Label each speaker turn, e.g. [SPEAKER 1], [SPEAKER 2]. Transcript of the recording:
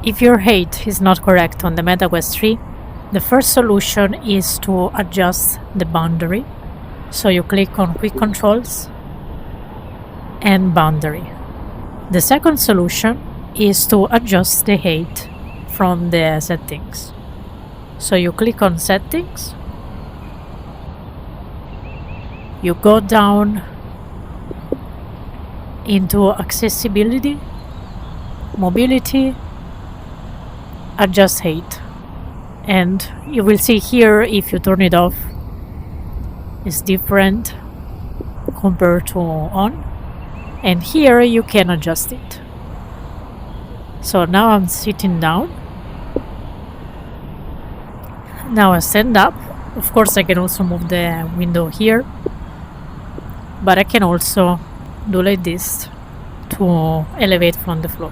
[SPEAKER 1] If your height is not correct on the MetaQuest 3, the first solution is to adjust the boundary. So you click on Quick Controls and Boundary. The second solution is to adjust the height from the settings. So you click on Settings, you go down into Accessibility, Mobility, Adjust Height, and you will see here if you turn it off it's different compared to on, and here you can adjust it. So now I'm sitting down. Now I stand up. Of course I can also move the window here, but I can also do like this to elevate from the floor.